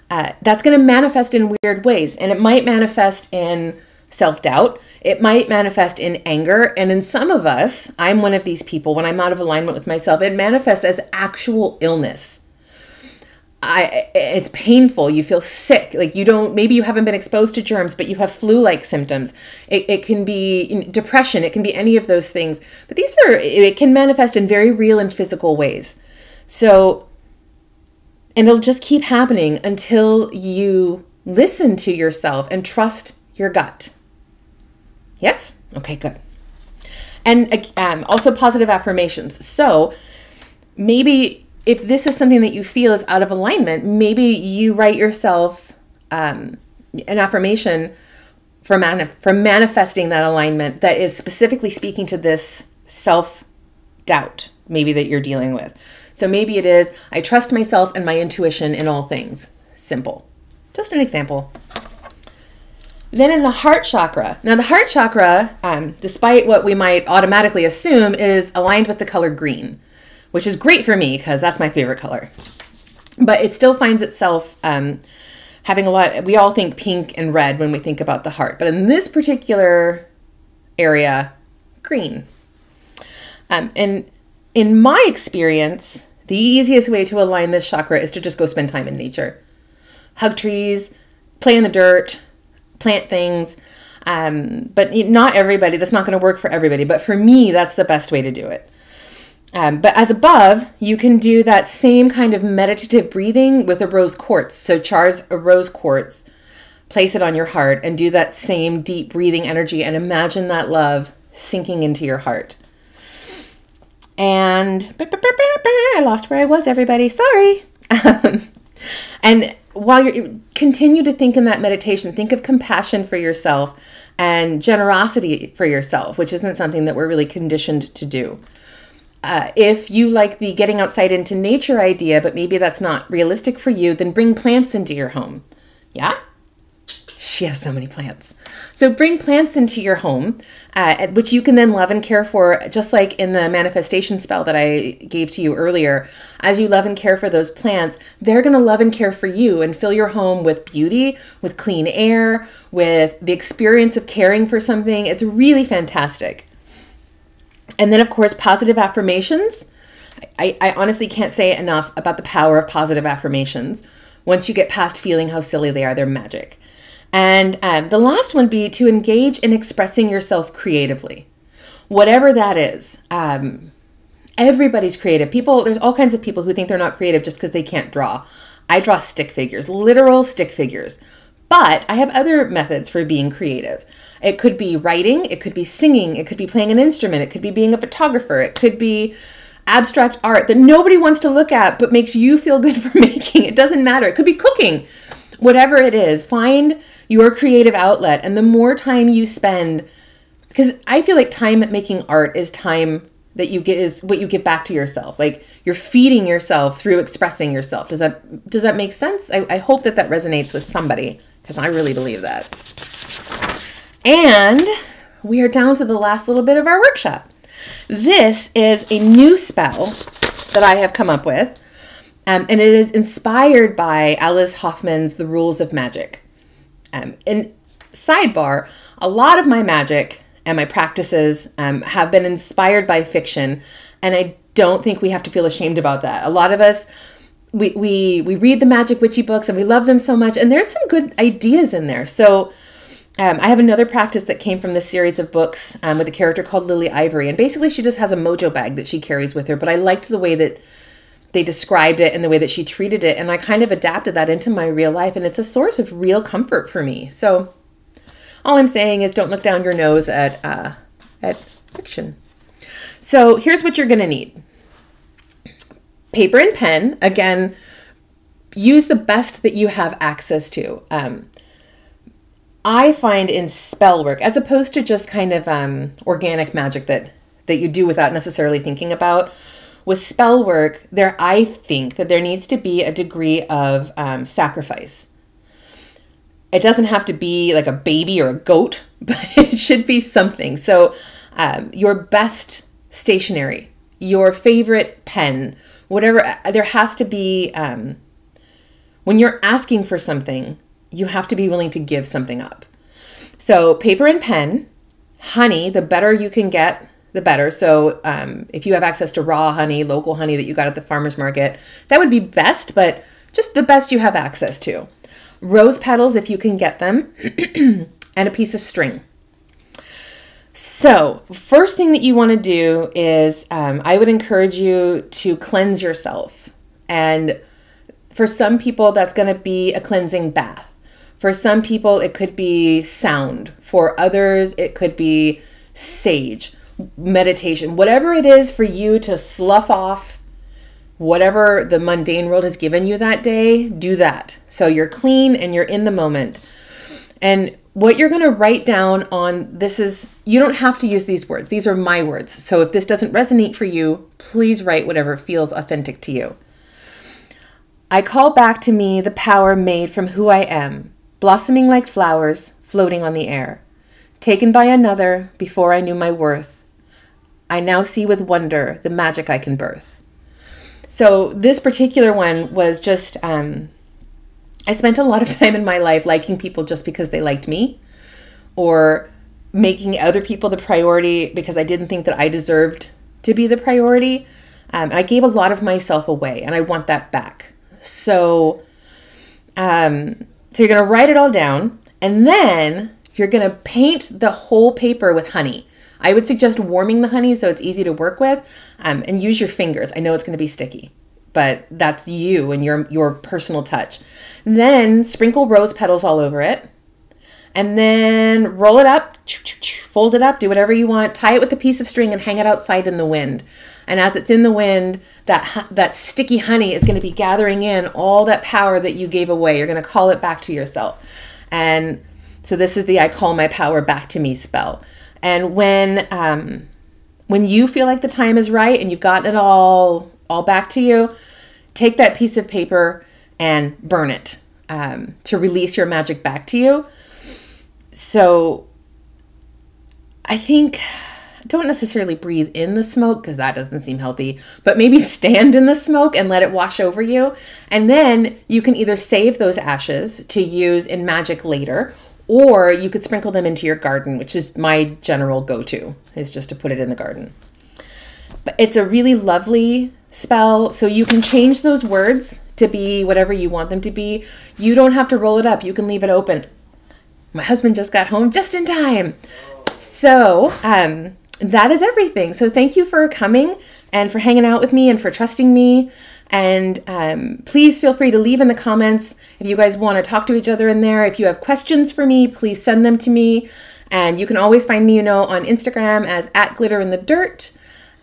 that's going to manifest in weird ways. And it might manifest in self-doubt. It might manifest in anger. And in some of us, I'm one of these people, when I'm out of alignment with myself, it manifests as actual illness. It's painful. You feel sick. Like maybe you haven't been exposed to germs, but you have flu-like symptoms. It can be depression. It can be any of those things. But it can manifest in very real and physical ways. So, and it'll just keep happening until you listen to yourself and trust your gut. Yes? Okay, good. And also positive affirmations. So maybe if this is something that you feel is out of alignment, maybe you write yourself an affirmation for manifesting that alignment that is specifically speaking to this self-doubt maybe that you're dealing with. So maybe it is, I trust myself and my intuition in all things. Simple. Just an example. Then in the heart chakra. Now the heart chakra, despite what we might automatically assume, is aligned with the color green, which is great for me because that's my favorite color. But it still finds itself having a lot, we all think pink and red when we think about the heart. But in this particular area, green. And in my experience, the easiest way to align this chakra is to just go spend time in nature. Hug trees, play in the dirt, plant things. But not everybody, that's not going to work for everybody. But for me, that's the best way to do it. But as above, you can do that same kind of meditative breathing with a rose quartz. So charge a rose quartz, place it on your heart, and do that same deep breathing energy and imagine that love sinking into your heart. And I lost where I was, everybody. Sorry. And while you continue to think in that meditation, think of compassion for yourself and generosity for yourself, which isn't something that we're really conditioned to do. If you like the getting outside into nature idea, but maybe that's not realistic for you, then bring plants into your home. Yeah? She has so many plants. So bring plants into your home, which you can then love and care for, just like in the manifestation spell that I gave to you earlier. As you love and care for those plants, they're going to love and care for you and fill your home with beauty, with clean air, with the experience of caring for something. It's really fantastic. And then, of course, positive affirmations. I honestly can't say enough about the power of positive affirmations. Once you get past feeling how silly they are, they're magic. And the last one be to engage in expressing yourself creatively. Whatever that is. Everybody's creative. There's all kinds of people who think they're not creative just because they can't draw. I draw stick figures, literal stick figures. But I have other methods for being creative. It could be writing, it could be singing, it could be playing an instrument, it could be being a photographer, it could be abstract art that nobody wants to look at but makes you feel good for making. It doesn't matter. It could be cooking. Whatever it is, find your creative outlet. And the more time you spend, because I feel like time making art is time that you get, is what you give back to yourself. Like you're feeding yourself through expressing yourself. Does that make sense? I hope that resonates with somebody, because I really believe that. And we are down to the last little bit of our workshop. This is a new spell that I have come up with, and it is inspired by Alice Hoffman's The Rules of Magic. And sidebar, a lot of my magic and my practices have been inspired by fiction, and I don't think we have to feel ashamed about that. A lot of us, we read the magic witchy books and we love them so much, and there's some good ideas in there. So I have another practice that came from this series of books with a character called Lily Ivory, and basically she just has a mojo bag that she carries with her, but I liked the way that they described it and the way that she treated it, and I kind of adapted that into my real life, and it's a source of real comfort for me. So all I'm saying is don't look down your nose at fiction. So here's what you're going to need. Paper and pen. Again, use the best that you have access to. I find in spell work, as opposed to just kind of organic magic that you do without necessarily thinking about, with spell work, I think that there needs to be a degree of sacrifice. It doesn't have to be like a baby or a goat, but it should be something. So your best stationery, your favorite pen, whatever, there has to be, when you're asking for something, you have to be willing to give something up. So paper and pen, honey, the better you can get, the better. So if you have access to raw honey, local honey that you got at the farmer's market, that would be best, but just the best you have access to. Rose petals, if you can get them, and a piece of string. So first thing that you want to do is I would encourage you to cleanse yourself. And for some people, that's going to be a cleansing bath. For some people, it could be sound. For others, it could be sage, meditation, whatever it is for you to slough off whatever the mundane world has given you that day, do that. So you're clean and you're in the moment. And what you're going to write down on this is, you don't have to use these words. These are my words. So if this doesn't resonate for you, please write whatever feels authentic to you. I call back to me the power made from who I am, blossoming like flowers, floating on the air. Taken by another before I knew my worth. I now see with wonder the magic I can birth. So this particular one was just, I spent a lot of time in my life liking people just because they liked me, or making other people the priority because I didn't think that I deserved to be the priority. I gave a lot of myself away, and I want that back. So, so you're going to write it all down, and then you're going to paint the whole paper with honey. I would suggest warming the honey so it's easy to work with, and use your fingers. I know it's going to be sticky, but that's you and your personal touch. Then sprinkle rose petals all over it, and then roll it up, fold it up, do whatever you want, tie it with a piece of string and hang it outside in the wind. And as it's in the wind, that sticky honey is going to be gathering in all that power that you gave away. You're going to call it back to yourself. And so this is the I call my power back to me spell. And when you feel like the time is right and you've gotten it all back to you, take that piece of paper and burn it to release your magic back to you. So I think, don't necessarily breathe in the smoke because that doesn't seem healthy, but maybe stand in the smoke and let it wash over you. And then you can either save those ashes to use in magic later, or you could sprinkle them into your garden, which is my general go-to, is just to put it in the garden. But it's a really lovely spell, so you can change those words to be whatever you want them to be. You don't have to roll it up. You can leave it open. My husband just got home just in time. So that is everything. So thank you for coming and for hanging out with me and for trusting me. And please feel free to leave in the comments if you guys want to talk to each other in there. If you have questions for me, please send them to me. And you can always find me, on Instagram as @glitterInTheDirt.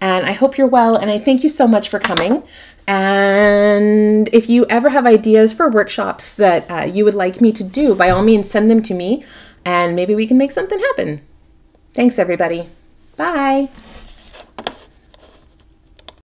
And I hope you're well. And I thank you so much for coming. And if you ever have ideas for workshops that you would like me to do, by all means, send them to me. And maybe we can make something happen. Thanks, everybody. Bye.